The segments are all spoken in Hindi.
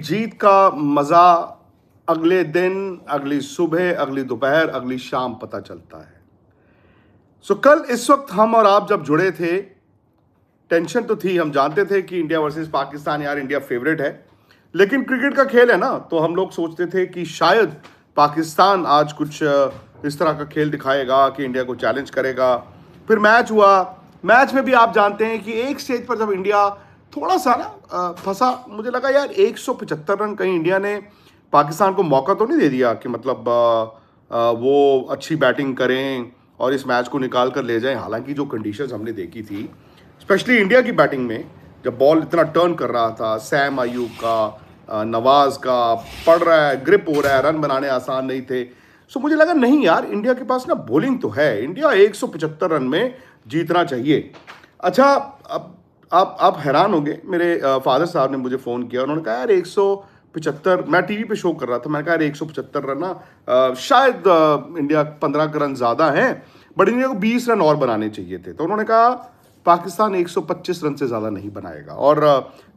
जीत का मजा अगले दिन, अगली सुबह, अगली दोपहर, अगली शाम पता चलता है। कल इस वक्त हम और आप जब जुड़े थे, टेंशन तो थी। हम जानते थे कि इंडिया वर्सेस पाकिस्तान, यार इंडिया फेवरेट है, लेकिन क्रिकेट का खेल है ना, तो हम लोग सोचते थे कि शायद पाकिस्तान आज कुछ इस तरह का खेल दिखाएगा कि इंडिया को चैलेंज करेगा। फिर मैच हुआ। मैच में भी आप जानते हैं कि एक स्टेज पर जब इंडिया थोड़ा सा ना फंसा, मुझे लगा यार 175 रन, कहीं इंडिया ने पाकिस्तान को मौका तो नहीं दे दिया कि मतलब वो अच्छी बैटिंग करें और इस मैच को निकाल कर ले जाएं। हालांकि जो कंडीशंस हमने देखी थी, स्पेशली इंडिया की बैटिंग में, जब बॉल इतना टर्न कर रहा था, सैम अयूब का, नवाज का, पड़ रहा है, ग्रिप हो रहा है, रन बनाने आसान नहीं थे। सो मुझे लगा नहीं यार, इंडिया के पास ना बॉलिंग तो है, इंडिया 175 रन में जीतना चाहिए। अच्छा, अब आप हैरान होंगे, मेरे फादर साहब ने मुझे फ़ोन किया, उन्होंने कहा यार 175, मैं टीवी पे शो कर रहा था, मैंने कहा यार 175 रन ना शायद इंडिया 15 रन ज़्यादा हैं, बट इंडिया को 20 रन और बनाने चाहिए थे। तो उन्होंने कहा पाकिस्तान 125 रन से ज़्यादा नहीं बनाएगा। और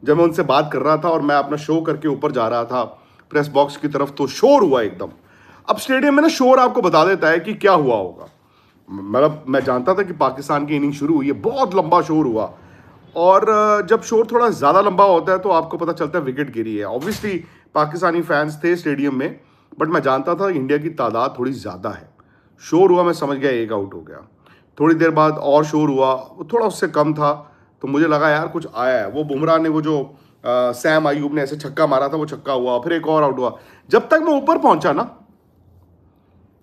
जब मैं उनसे बात कर रहा था और मैं अपना शो करके ऊपर जा रहा था प्रेस बॉक्स की तरफ, तो शोर हुआ एकदम। अब स्टेडियम में ना शोर आपको बता देता है कि क्या हुआ होगा। मतलब मैं जानता था कि पाकिस्तान की इनिंग शुरू हुई है, बहुत लंबा शोर हुआ, और जब शोर थोड़ा ज़्यादा लंबा होता है तो आपको पता चलता है विकेट गिरी है। ऑब्वियसली पाकिस्तानी फैंस थे स्टेडियम में, बट मैं जानता था इंडिया की तादाद थोड़ी ज़्यादा है। शोर हुआ, मैं समझ गया एक आउट हो गया। थोड़ी देर बाद और शोर हुआ, वो थोड़ा उससे कम था, तो मुझे लगा यार कुछ आया है। वो बुमराह ने वो जो सैम अयूब ने ऐसे छक्का मारा था, वो छक्का हुआ, फिर एक और आउट हुआ। जब तक मैं ऊपर पहुंचा ना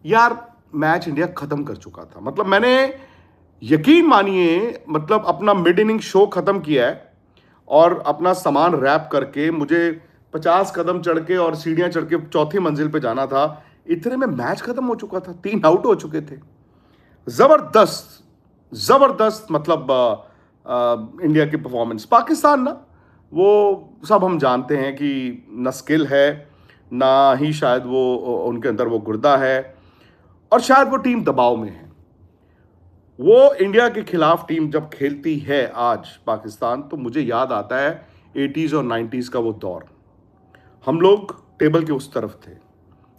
यार, मैच इंडिया खत्म कर चुका था। मतलब मैंने, यकीन मानिए, मतलब अपना मिड इनिंग शो खत्म किया है और अपना सामान रैप करके मुझे 50 कदम चढ़ के और सीढ़ियां चढ़ के चौथी मंजिल पे जाना था। इतने में मैच खत्म हो चुका था, 3 आउट हो चुके थे। जबरदस्त, जबरदस्त, मतलब इंडिया की परफॉर्मेंस। पाकिस्तान ना, वो सब हम जानते हैं कि ना स्किल है, ना ही शायद वो उनके अंदर वो गुर्दा है, और शायद वो टीम दबाव में है। वो इंडिया के खिलाफ टीम जब खेलती है आज पाकिस्तान, तो मुझे याद आता है 80s और 90s का वो दौर। हम लोग टेबल के उस तरफ थे,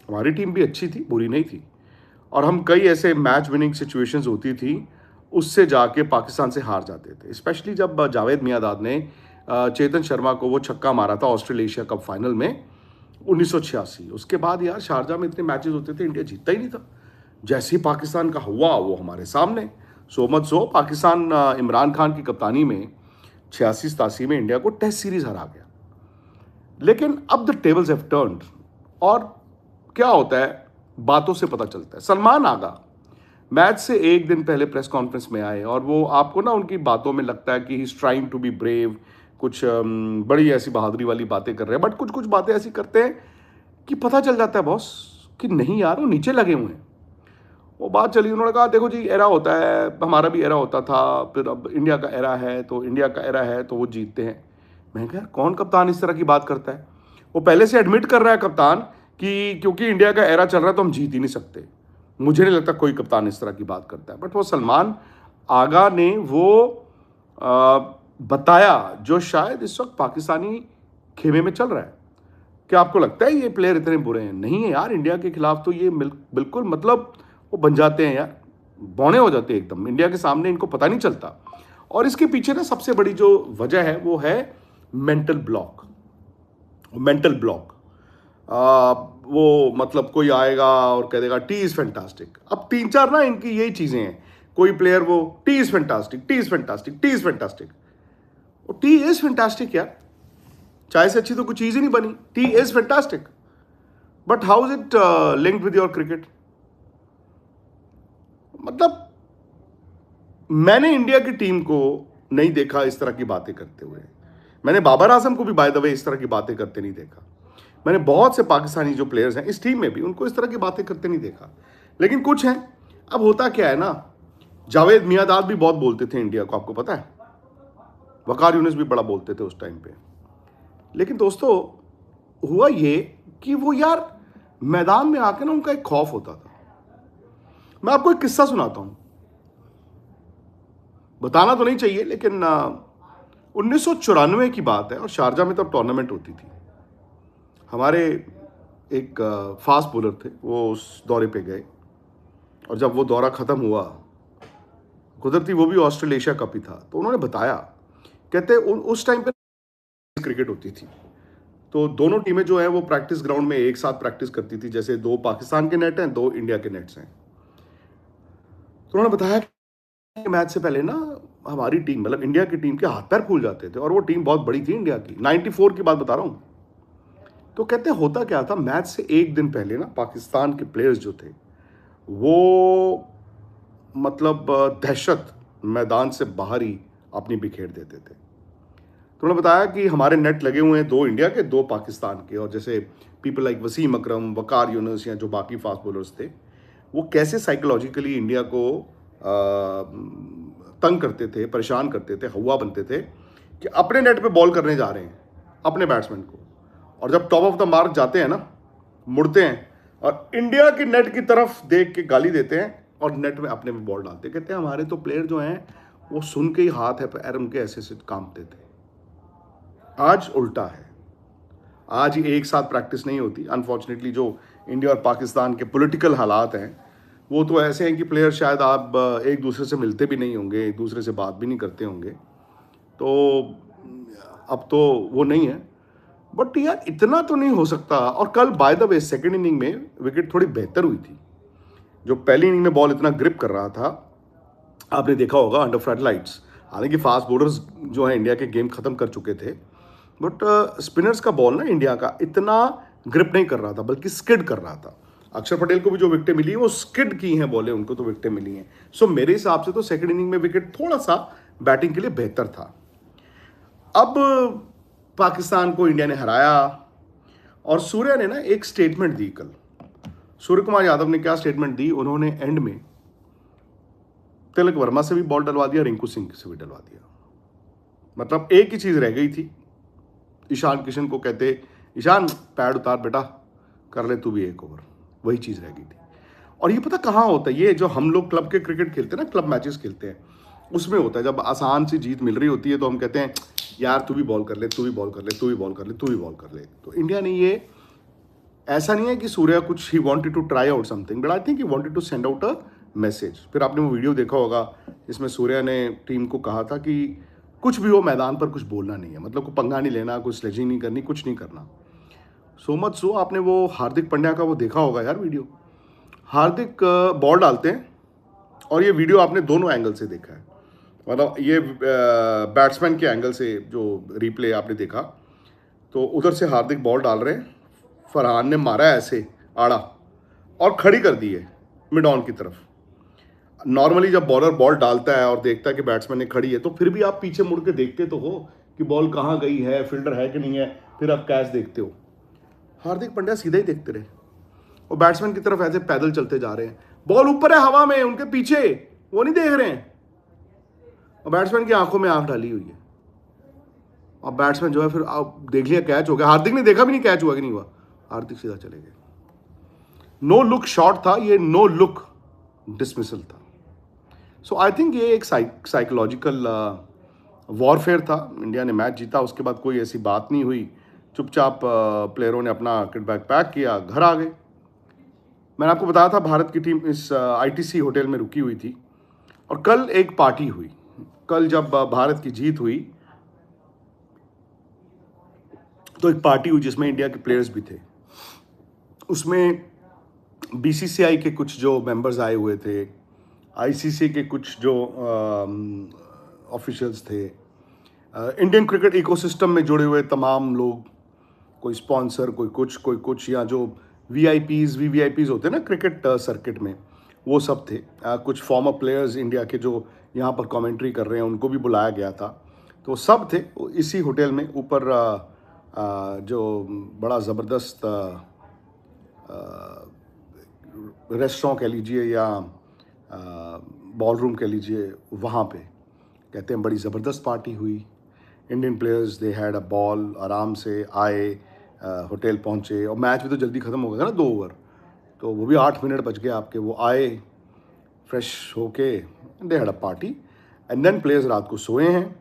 हमारी टीम भी अच्छी थी, बुरी नहीं थी, और हम कई ऐसे मैच विनिंग सिचुएशंस होती थी, उससे जाके पाकिस्तान से हार जाते थे। स्पेशली जब जावेद मियांदाद ने चेतन शर्मा को वो छक्का मारा था ऑस्ट्रेलिया एशिया कप फाइनल में 1986। उसके बाद यार शारजा में इतने मैचेस होते थे, इंडिया जीतता ही नहीं था। जैसे ही पाकिस्तान का हुआ, वो हमारे सामने so much so, Pakistan Imran Khan की कप्तानी में 86-87 में इंडिया को टेस्ट सीरीज हरा गया। लेकिन अब द टेबल्स हैव टर्न्ड, और क्या होता है बातों से पता चलता है। सलमान आगा मैच से एक दिन पहले प्रेस कॉन्फ्रेंस में आए, और वो आपको ना उनकी बातों में लगता है कि he is trying to be brave, कुछ बड़ी ऐसी बहादुरी वाली बातें कर रहे हैं, बट कुछ कुछ बातें ऐसी करते हैं कि पता चल जाता है बॉस कि नहीं यार, वो नीचे लगे हुए हैं। वो बात चली, उन्होंने कहा देखो जी, एरा होता है, हमारा भी एरा होता था, फिर अब इंडिया का एरा है, तो इंडिया का एरा है तो वो जीतते हैं। मैं कहा कौन कप्तान इस तरह की बात करता है? वो पहले से एडमिट कर रहा है कप्तान कि क्योंकि इंडिया का एरा चल रहा है तो हम जीत ही नहीं सकते। मुझे नहीं लगता कोई कप्तान इस तरह की बात करता है, बट वो सलमान आगा ने वो बताया जो शायद इस वक्त पाकिस्तानी खेमे में चल रहा है। क्या आपको लगता है ये प्लेयर इतने बुरे हैं? नहीं है यार, इंडिया के खिलाफ तो ये बिल्कुल, मतलब वो बन जाते हैं यार, बौने हो जाते हैं एकदम, इंडिया के सामने इनको पता नहीं चलता। और इसके पीछे ना सबसे बड़ी जो वजह है वो है मेंटल ब्लॉक। मेंटल ब्लॉक, वो मतलब कोई आएगा और कह देगा टी इज फैंटास्टिक। अब 3-4 ना इनकी यही चीजें हैं, कोई प्लेयर वो T is fantastic, T is fantastic, T is fantastic. T is fantastic यार, चाय से अच्छी तो कोई चीज ही नहीं बनी। T is fantastic, but how is it linked with your cricket? मतलब मैंने इंडिया की टीम को नहीं देखा इस तरह की बातें करते हुए। मैंने बाबर आजम को भी बाय द वे इस तरह की बातें करते नहीं देखा। मैंने बहुत से पाकिस्तानी जो प्लेयर्स हैं इस टीम में भी, उनको इस तरह की बातें करते नहीं देखा। लेकिन कुछ हैं। अब होता क्या है ना, जावेद मियांदाद भी बहुत बोलते थे इंडिया को, आपको पता है, वकार यूनिस भी बड़ा बोलते थे उस टाइम पे। लेकिन दोस्तों हुआ ये कि वो यार मैदान में आके ना उनका एक खौफ होता था। मैं आपको एक किस्सा सुनाता हूं, बताना तो नहीं चाहिए, लेकिन 1994 की बात है, और शारजा में तब टूर्नामेंट होती थी। हमारे एक फास्ट बॉलर थे, वो उस दौरे पे गए, और जब वो दौरा ख़त्म हुआ, कुदरती वो भी ऑस्ट्रेलिया एशिया कप ही था, तो उन्होंने बताया, कहते उस टाइम पे क्रिकेट होती थी, तो दोनों टीमें जो है वो प्रैक्टिस ग्राउंड में एक साथ प्रैक्टिस करती थी, जैसे 2 पाकिस्तान के नेट हैं, 2 इंडिया के नेट्स हैं। तो उन्होंने बताया कि मैच से पहले ना हमारी टीम, मतलब इंडिया की टीम के हाथ पैर फूल जाते थे, और वो टीम बहुत बड़ी थी इंडिया की, 94 की बात बता रहा हूँ। तो कहते होता क्या था, मैच से एक दिन पहले ना पाकिस्तान के प्लेयर्स जो थे वो मतलब दहशत मैदान से बाहर ही अपनी बिखेर देते थे। तो उन्होंने बताया कि हमारे नेट लगे हुए हैं 2 इंडिया के, 2 पाकिस्तान के, और जैसे पीपल लाइक वसीम अकरम, वकार यूनुस या जो बाकी फास्ट बॉलर्स थे, वो कैसे साइकोलॉजिकली इंडिया को तंग करते थे, परेशान करते थे, हवा बनते थे कि अपने नेट पे बॉल करने जा रहे हैं अपने बैट्समैन को, और जब टॉप ऑफ द मार्क जाते हैं ना, मुड़ते हैं और इंडिया की नेट की तरफ देख के गाली देते हैं और नेट में अपने में बॉल डालते हैं। कहते हैं हमारे तो प्लेयर जो हैं वो सुन के ही हाथ है पैर उनके ऐसे ऐसे कांपते थे। आज उल्टा है, आज ही एक साथ प्रैक्टिस नहीं होती। अनफॉर्चुनेटली जो इंडिया और पाकिस्तान के पॉलिटिकल हालात हैं वो तो ऐसे हैं कि प्लेयर शायद आप एक दूसरे से मिलते भी नहीं होंगे, एक दूसरे से बात भी नहीं करते होंगे, तो अब तो वो नहीं है। बट यार इतना तो नहीं हो सकता। और कल by the way second inning में विकेट थोड़ी बेहतर हुई थी। जो पहली इनिंग में बॉल इतना ग्रिप कर रहा था, आपने देखा होगा अंडर फ्लड लाइट्स, हालांकि फास्ट बॉलर्स जो है इंडिया के गेम खत्म कर चुके थे, बट स्पिनर्स का बॉल ना इंडिया का इतना ग्रिप नहीं कर रहा था, बल्कि स्किड कर रहा था। अक्षर पटेल को भी जो विकेटें मिली वो स्किड की हैं बॉलें, उनको तो विकेटें मिली हैं। सो मेरे हिसाब से तो सेकंड इनिंग में विकेट थोड़ा सा बैटिंग के लिए बेहतर था। अब पाकिस्तान को इंडिया ने हराया, और सूर्या ने ना एक स्टेटमेंट दी कल। सूर्य कुमार यादव ने क्या स्टेटमेंट दी, उन्होंने एंड में तिलक वर्मा से भी बॉल डलवा दिया, रिंकू सिंह से भी डलवा दिया। मतलब एक ही चीज रह गई थी, ईशान किशन को कहते ईशान पैड उतार बेटा, कर ले तू भी एक ओवर, वही चीज रह गई थी। और ये पता कहाँ होता है, ये जो हम लोग क्लब के क्रिकेट खेलते हैं ना, क्लब मैचेस खेलते हैं, उसमें होता है जब आसान सी जीत मिल रही होती है तो हम कहते हैं यार तू भी बॉल कर ले, तू भी बॉल कर ले, तू भी बॉल कर ले, तू भी बॉल कर ले। तो इंडिया ने ये, ऐसा नहीं है कि सूर्या कुछ he wanted to try out something, but I think he wanted to send out a message. फिर आपने वो वीडियो देखा होगा जिसमें सूर्या ने टीम को कहा था कि कुछ भी हो मैदान पर कुछ बोलना नहीं है, मतलब कोई पंगा नहीं लेना, कुछ स्लेजिंग नहीं करनी, कुछ नहीं करना। सो मच सो आपने वो हार्दिक पांड्या का वो देखा होगा यार वीडियो, हार्दिक बॉल डालते हैं, और ये वीडियो आपने दोनों एंगल से देखा है, मतलब ये बैट्समैन के एंगल से जो रिप्ले आपने देखा, तो उधर से हार्दिक बॉल डाल रहे हैं, फरहान ने मारा है ऐसे आड़ा और खड़ी कर दी है मिड ऑन की तरफ। नॉर्मली जब बॉलर बॉल डालता है और देखता है कि बैट्समैन ने खड़ी है, तो फिर भी आप पीछे मुड़ के देखते तो हो कि बॉल कहाँ गई है, फील्डर है कि नहीं है, फिर आप कैच देखते हो। हार्दिक पांड्या सीधा ही देखते रहे, और बैट्समैन की तरफ ऐसे पैदल चलते जा रहे हैं, बॉल ऊपर है हवा में उनके पीछे, वो नहीं देख रहे हैं, और बैट्समैन की आंखों में आंख डाली हुई है, और बैट्समैन जो है फिर आप देख लिया कैच हो गया, हार्दिक ने देखा भी नहीं कैच हुआ कि नहीं हुआ, हार्दिक सीधा चले गए। नो लुक शॉट था ये, नो लुक डिसमिसल था। सो आई थिंक ये एक साइकोलॉजिकल वॉरफेयर था। इंडिया ने मैच जीता, उसके बाद कोई ऐसी बात नहीं हुई, चुपचाप प्लेयरों ने अपना किट बैग पैक किया, घर आ गए। मैंने आपको बताया था भारत की टीम इस आईटीसी होटल में रुकी हुई थी, और कल एक पार्टी हुई। कल जब भारत की जीत हुई तो एक पार्टी हुई जिसमें इंडिया के प्लेयर्स भी थे। उसमें बीसीसीआई के कुछ जो मेंबर्स आए हुए थे, आईसीसी के कुछ जो ऑफिशियल्स थे, इंडियन क्रिकेट इकोसिस्टम में जुड़े हुए तमाम लोग, कोई स्पॉन्सर, कोई कुछ, या जो वीआईपीज वीवीआईपीज होते हैं ना क्रिकेट सर्किट में, वो सब थे। कुछ फॉर्मर प्लेयर्स इंडिया के जो यहाँ पर कमेंट्री कर रहे हैं उनको भी बुलाया गया था, तो सब थे इसी होटल में। ऊपर जो बड़ा ज़बरदस्त रेस्टोरेंट कह लीजिए या बॉल रूम कह लीजिए, वहाँ पे कहते हैं बड़ी ज़बरदस्त पार्टी हुई। Indian players they had a ball, आराम से आए, होटल पहुँचे, और मैच भी तो जल्दी ख़त्म हो गया था ना, 2 ओवर, तो वो भी 8 मिनट बच गए आपके। वो आए फ्रेश होके, they had a party, and then players रात को सोए हैं।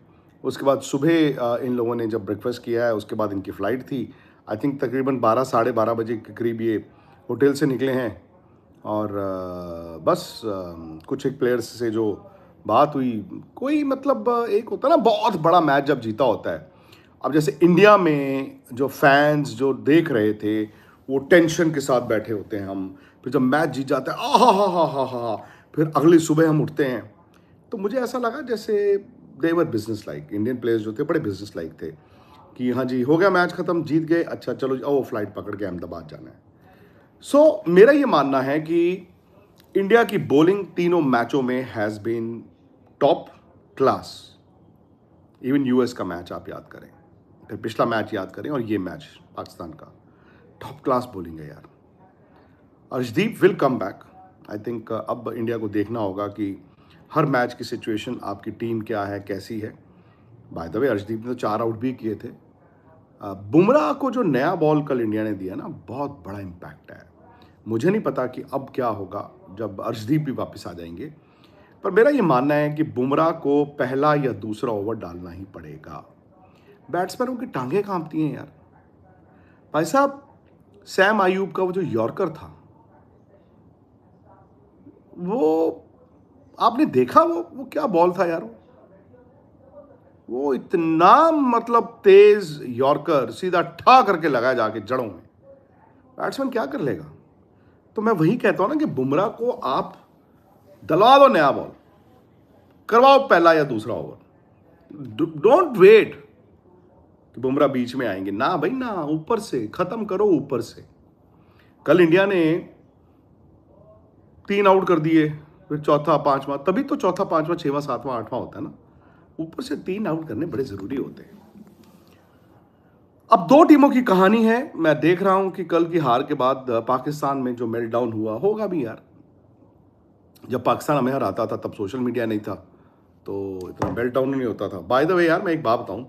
उसके बाद सुबह इन लोगों ने जब ब्रेकफास्ट किया है, उसके बाद इनकी फ़्लाइट थी। आई थिंक तकरीबन 12 साढ़े 12 बजे के करीब ये होटल से निकले हैं और बस कुछ एक प्लेयर्स से जो बात हुई, कोई मतलब एक होता है ना बहुत बड़ा मैच जब जीता होता है। अब जैसे इंडिया में जो फैंस जो देख रहे थे वो टेंशन के साथ बैठे होते हैं हम, फिर जब मैच जीत जाता है आ हा, फिर अगली सुबह हम उठते हैं। तो मुझे ऐसा लगा जैसे देवर बिजनेस लाइक, इंडियन प्लेयर्स जो थे बड़े बिजनेस लाइक थे कि हाँ जी हो गया मैच खत्म, जीत गए, अच्छा चलो आओ फ्लाइट पकड़ के अहमदाबाद जाना है। सो मेरा ये मानना है कि इंडिया की बॉलिंग तीनों मैचों में has been top class. Even US का मैच आप याद करें, फिर पिछला मैच याद करें और ये मैच पाकिस्तान का, टॉप क्लास बॉलिंग है यार। Arshdeep will come back. I think अब इंडिया को देखना होगा कि हर मैच की सिचुएशन आपकी टीम क्या है, कैसी है। बाय द वे अर्शदीप ने तो 4 आउट भी किए थे। बुमराह को जो नया बॉल कल इंडिया ने दिया ना, बहुत बड़ा इम्पैक्ट है। मुझे नहीं पता कि अब क्या होगा जब अर्शदीप भी वापस आ जाएंगे, पर मेरा ये मानना है कि बुमराह को पहला या दूसरा ओवर डालना ही पड़ेगा। बैट्समैनों की टांगें कांपती हैं यार। भाई साहब, सैम आयूब का वो जो यॉर्कर था, वो आपने देखा वो क्या बॉल था यार। वो इतना मतलब तेज यॉर्कर सीधा ठा करके लगाया जाके जड़ों में, बैट्समैन क्या कर लेगा। तो मैं वही कहता हूं ना कि बुमराह को आप दलवा दो नया बॉल, करवाओ पहला या दूसरा ओवर। डोंट वेट कि बुमराह बीच में आएंगे, ना भाई ना, ऊपर से खत्म करो ऊपर से। कल इंडिया ने 3 आउट कर दिए, फिर चौथा पांचवा, तभी तो चौथा पांचवा छठवां सातवां आठवां होता है ना। ऊपर से 3 आउट करने बड़े जरूरी होते हैं। अब 2 टीमों की कहानी है। मैं देख रहा हूं कि कल की हार के बाद पाकिस्तान में जो मेल्टडाउन हुआ होगा भी यार। जब पाकिस्तान हमें हराता था तब सोशल मीडिया नहीं था, तो इतना मेल्टडाउन नहीं होता था। बाय द वे यार, मैं एक बात बताऊं,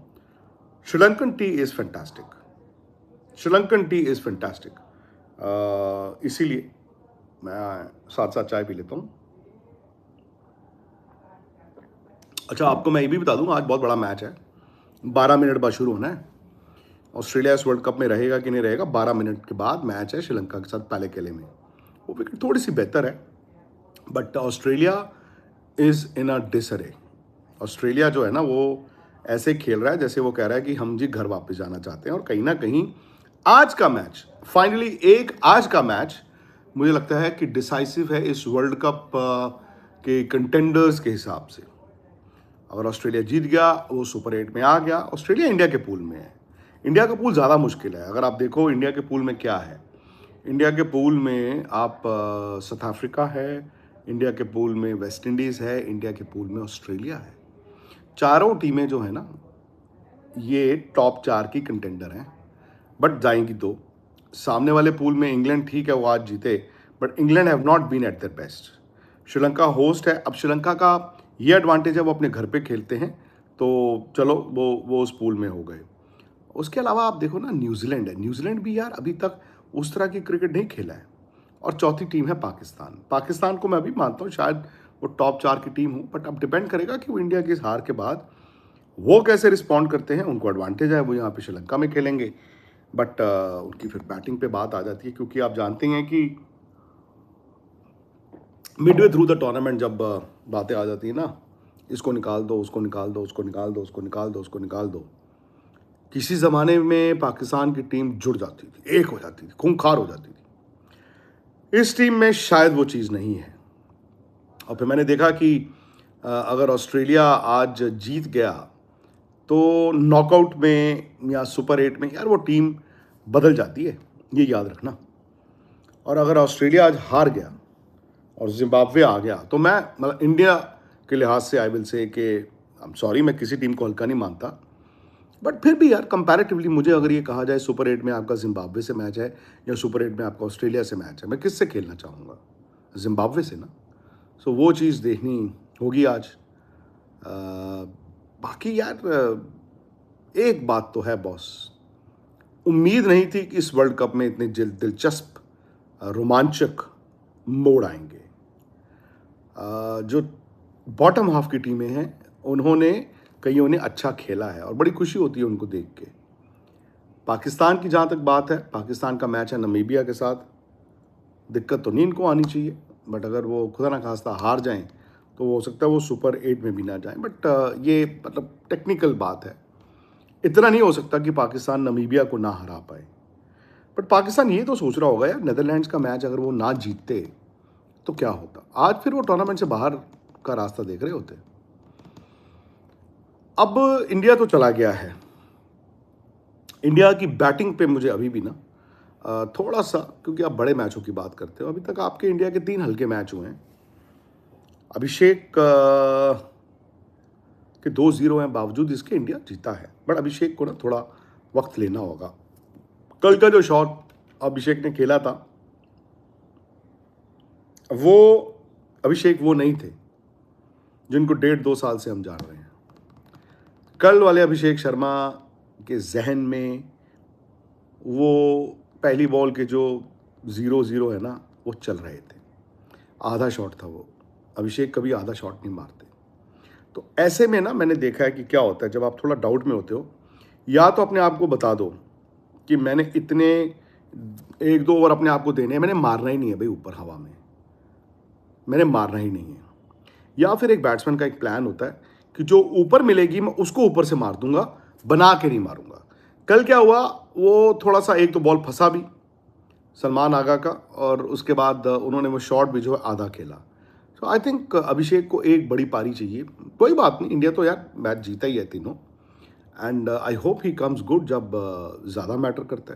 Sri Lankan T is fantastic. Sri Lankan T is fantastic. इसीलिए मैं साथ साथ चाय पी लेता हूं। अच्छा, आपको मैं ये भी बता दूं, आज बहुत बड़ा मैच है, 12 मिनट बाद शुरू होना है। ऑस्ट्रेलिया इस वर्ल्ड कप में रहेगा कि नहीं रहेगा, 12 मिनट के बाद मैच है श्रीलंका के साथ पहले केले में। वो विकेट थोड़ी सी बेहतर है, but Australia is in a disarray. Australia जो है ना, वो ऐसे खेल रहा है जैसे वो कह रहा है कि हम जी घर वापस जाना चाहते हैं। और कहीं ना कहीं आज का मैच, फाइनली एक आज का मैच मुझे लगता है कि डिसाइसिव है इस वर्ल्ड कप के कंटेंडर्स के हिसाब से। अगर ऑस्ट्रेलिया जीत गया, वो सुपर 8 में आ गया। ऑस्ट्रेलिया इंडिया के पूल में है। इंडिया का पूल ज़्यादा मुश्किल है। अगर आप देखो इंडिया के पूल में क्या है, इंडिया के पूल में आप साउथ अफ्रीका है, इंडिया के पूल में वेस्ट इंडीज़ है, इंडिया के पूल में ऑस्ट्रेलिया है। चारों टीमें जो है ना, ये टॉप 4 की कंटेंडर हैं, बट जाएंगी 2। सामने वाले पूल में इंग्लैंड ठीक है, वो आज जीते, but England have not been at their best. Sri Lanka host है। अब श्रीलंका का ये एडवांटेज है, वो अपने घर पे खेलते हैं, तो चलो वो उस पूल में हो गए। उसके अलावा आप देखो ना, न्यूजीलैंड है। न्यूजीलैंड भी यार अभी तक उस तरह की क्रिकेट नहीं खेला है। और चौथी टीम है पाकिस्तान। पाकिस्तान को मैं भी मानता हूँ शायद वो टॉप 4 की टीम हो, बट अब डिपेंड करेगा कि वो इंडिया की इस हार के बाद वो कैसे रिस्पॉन्ड करते हैं। उनको एडवांटेज है, वो यहाँ पे श्रीलंका में खेलेंगे, बट उनकी फिर बैटिंग पे बात आ जाती है, क्योंकि आप जानते हैं कि मिडवे थ्रू द टूर्नामेंट जब बातें आ जाती है ना, इसको निकाल दो, उसको निकाल दो, उसको निकाल दो, उसको निकाल दो, उसको निकाल दो, किसी ज़माने में पाकिस्तान की टीम जुड़ जाती थी, एक हो जाती थी, खूंखार हो जाती थी। इस टीम में शायद वो चीज़ नहीं है। और फिर मैंने देखा कि अगर ऑस्ट्रेलिया आज जीत गया तो नॉकआउट में या सुपर 8 में यार वो टीम बदल जाती है, ये याद रखना। और अगर ऑस्ट्रेलिया आज हार गया और जिम्बाब्वे आ गया, तो मैं मतलब इंडिया के लिहाज से आई विल से कि आई एम सॉरी, मैं किसी टीम को हल्का नहीं मानता, बट फिर भी यार कंपैरेटिवली मुझे अगर ये कहा जाए सुपर 8 में आपका जिम्बाब्वे से मैच है या सुपर 8 में आपका ऑस्ट्रेलिया से मैच है, मैं किससे खेलना चाहूँगा? जिम्बाब्वे से ना। सो वो चीज़ देखनी होगी आज। बाकी यार एक बात तो है बॉस, उम्मीद नहीं थी कि इस वर्ल्ड कप में इतने दिलचस्प रोमांचक मोड़ आएंगे। जो बॉटम हाफ की टीमें हैं, उन्होंने कईयों ने अच्छा खेला है और बड़ी खुशी होती है उनको देख के। पाकिस्तान की जहाँ तक बात है, पाकिस्तान का मैच है नामीबिया के साथ। दिक्कत तो नहीं इनको आनी चाहिए, बट अगर वो खुदा ना खास्ता हार जाएं तो हो सकता है वो सुपर 8 में भी ना जाएं। बट ये मतलब टेक्निकल बात है। इतना नहीं हो सकता कि पाकिस्तान नामीबिया को ना हरा पाए। बट पाकिस्तान ये तो सोच रहा होगा यार, नेदरलैंड्स का मैच अगर वो ना जीतते तो क्या होता। आज फिर वो टूर्नामेंट से बाहर का रास्ता देख रहे होते। अब इंडिया तो चला गया है। इंडिया की बैटिंग पे मुझे अभी भी ना थोड़ा सा, क्योंकि आप बड़े मैचों की बात करते हो, अभी तक आपके इंडिया के 3 हल्के मैच हुए हैं। अभिषेक के 2-0 हैं, बावजूद इसके इंडिया जीता है। बट अभिषेक को ना थोड़ा वक्त लेना होगा। कल का जो शॉट अभिषेक ने खेला था, वो अभिषेक वो नहीं थे जिनको 1.5-2 साल से हम जान रहे हैं। कल वाले अभिषेक शर्मा के जहन में वो पहली बॉल के जो 0-0 है ना, वो चल रहे थे। आधा शॉट था वो। अभिषेक कभी आधा शॉट नहीं मारते। तो ऐसे में ना मैंने देखा है कि क्या होता है जब आप थोड़ा डाउट में होते हो, या तो अपने आप को बता दो कि मैंने इतने 1-2 ओवर अपने आप को देने हैं, मैंने मारना ही नहीं है भाई ऊपर हवा में, मैंने मारना ही नहीं है। या फिर एक बैट्समैन का एक प्लान होता है कि जो ऊपर मिलेगी मैं उसको ऊपर से मार दूंगा, बना के नहीं मारूंगा। कल क्या हुआ, वो थोड़ा सा एक तो बॉल फंसा भी सलमान आगा का, और उसके बाद उन्होंने वो शॉट भी जो है आधा खेला। सो आई थिंक अभिषेक को एक बड़ी पारी चाहिए। कोई बात नहीं, इंडिया तो यार मैच जीता ही है तीनों, and I hope he comes good जब ज़्यादा मैटर करता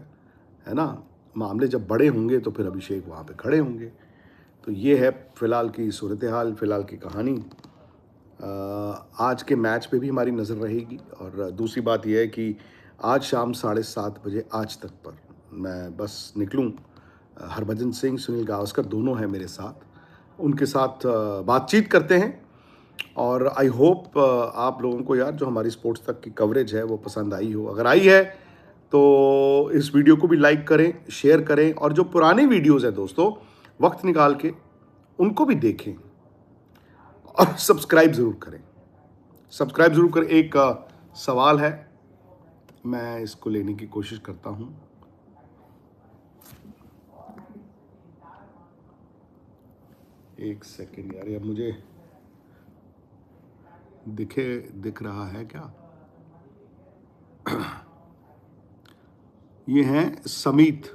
है ना। मामले जब बड़े होंगे तो फिर अभिषेक वहाँ पे खड़े होंगे। तो ये है फ़िलहाल की सूरत हाल, फ़िलहाल की कहानी। आज के मैच पे भी हमारी नज़र रहेगी। और दूसरी बात यह है कि आज शाम 7:30 बजे आज तक पर मैं बस निकलूँ। हरभजन सिंह, सुनील गावस्कर दोनों हैं मेरे साथ, उनके साथ बातचीत करते हैं। और आई होप आप लोगों को यार जो हमारी स्पोर्ट्स तक की कवरेज है वो पसंद आई हो। अगर आई है तो इस वीडियो को भी लाइक करें, शेयर करें, और जो पुरानी वीडियोज़ हैं दोस्तों, वक्त निकाल के उनको भी देखें और सब्सक्राइब ज़रूर करें। सब्सक्राइब ज़रूर करें। एक सवाल है, मैं इसको लेने की कोशिश करता हूँ। एक सेकेंड यार, ये मुझे दिख रहा है क्या? ये हैं समीर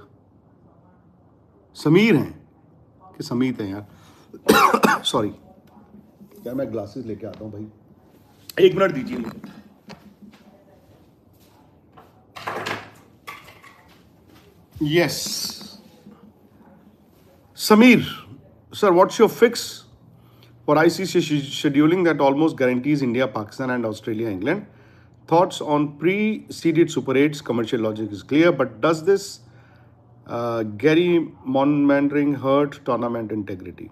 हैं कि समीत हैं यार। सॉरी यार, मैं ग्लासेस लेके आता हूँ भाई, 1 मिनट दीजिए मुझे। Yes Sameer sir, what's your fix for ICC scheduling that almost guarantees India, Pakistan, and Australia, England? Thoughts on pre-seeded Super 8's commercial logic is clear, but does this gerrymandering hurt tournament integrity?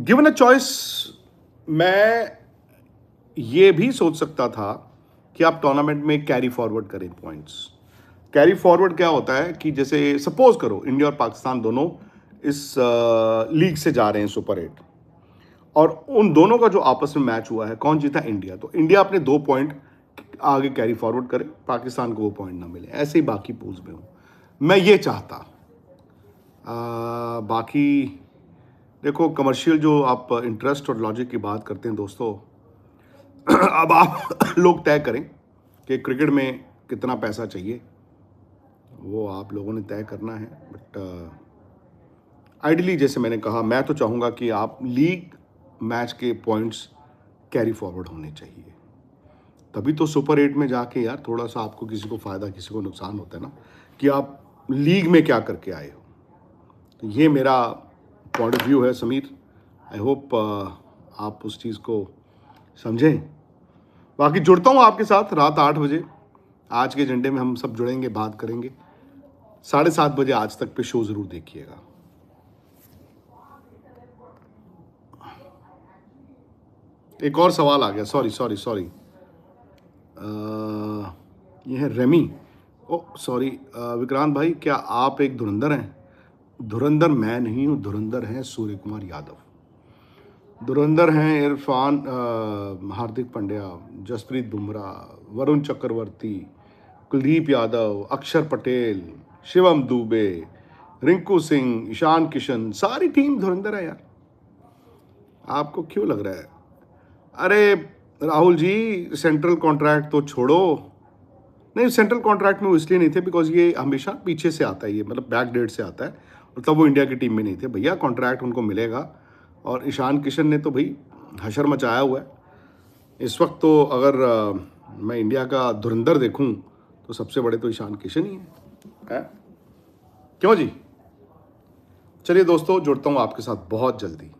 Given a choice, मैं ये भी सोच सकता था कि आप टूर्नामेंट में कैरी फॉरवर्ड करें पॉइंट्स। कैरी फॉरवर्ड क्या होता है कि जैसे सपोज करो इंडिया और पाकिस्तान दोनों इस लीग से जा रहे हैं सुपर 8, और उन दोनों का जो आपस में मैच हुआ है, कौन जीता? इंडिया। तो इंडिया अपने 2 पॉइंट आगे कैरी फॉरवर्ड करे, पाकिस्तान को वो पॉइंट ना मिले। ऐसे ही बाकी पूल्स में हूँ मैं, ये चाहता। बाकी देखो, कमर्शियल जो आप इंटरेस्ट और लॉजिक की बात करते हैं दोस्तों, अब आप लोग तय करें कि क्रिकेट में कितना पैसा चाहिए, वो आप लोगों ने तय करना है। बट आइडियली जैसे मैंने कहा, मैं तो चाहूँगा कि आप लीग मैच के पॉइंट्स कैरी फॉरवर्ड होने चाहिए। तभी तो सुपर 8 में जाके यार थोड़ा सा आपको किसी को फ़ायदा किसी को नुकसान होता है ना, कि आप लीग में क्या करके आए हो। तो ये मेरा पॉइंट ऑफ व्यू है समीर। आई होप आप उस चीज़ को समझें। बाकी जुड़ता हूँ आपके साथ रात 8 बजे। आज के एजेंडे में हम सब जुड़ेंगे, बात करेंगे। 7:30 बजे आज तक पे शो ज़रूर देखिएगा। एक और सवाल आ गया, सॉरी। ये है रेमी। ओ सॉरी विक्रांत भाई, क्या आप एक धुरंधर हैं? धुरंधर मैं नहीं हूँ, धुरंधर हैं सूर्य कुमार यादव। धुरंधर हैं इरफान, हार्दिक पांड्या, जसप्रीत बुमराह, वरुण चक्रवर्ती, कुलदीप यादव, अक्षर पटेल, शिवम दुबे, रिंकू सिंह, ईशान किशन, सारी टीम धुरंधर है यार। आपको क्यों लग रहा है? अरे राहुल जी, सेंट्रल कॉन्ट्रैक्ट तो छोड़ो। नहीं, सेंट्रल कॉन्ट्रैक्ट में वो इसलिए नहीं थे बिकॉज ये हमेशा पीछे से आता है, ये मतलब बैक डेट से आता है, और तब वो इंडिया की टीम में नहीं थे। भैया कॉन्ट्रैक्ट उनको मिलेगा, और ईशान किशन ने तो भाई हशर मचाया हुआ है इस वक्त। तो अगर मैं इंडिया का धुरंधर देखूं तो सबसे बड़े तो ईशान किशन ही है? क्यों जी? चलिए दोस्तों, जुड़ता हूं आपके साथ बहुत जल्दी।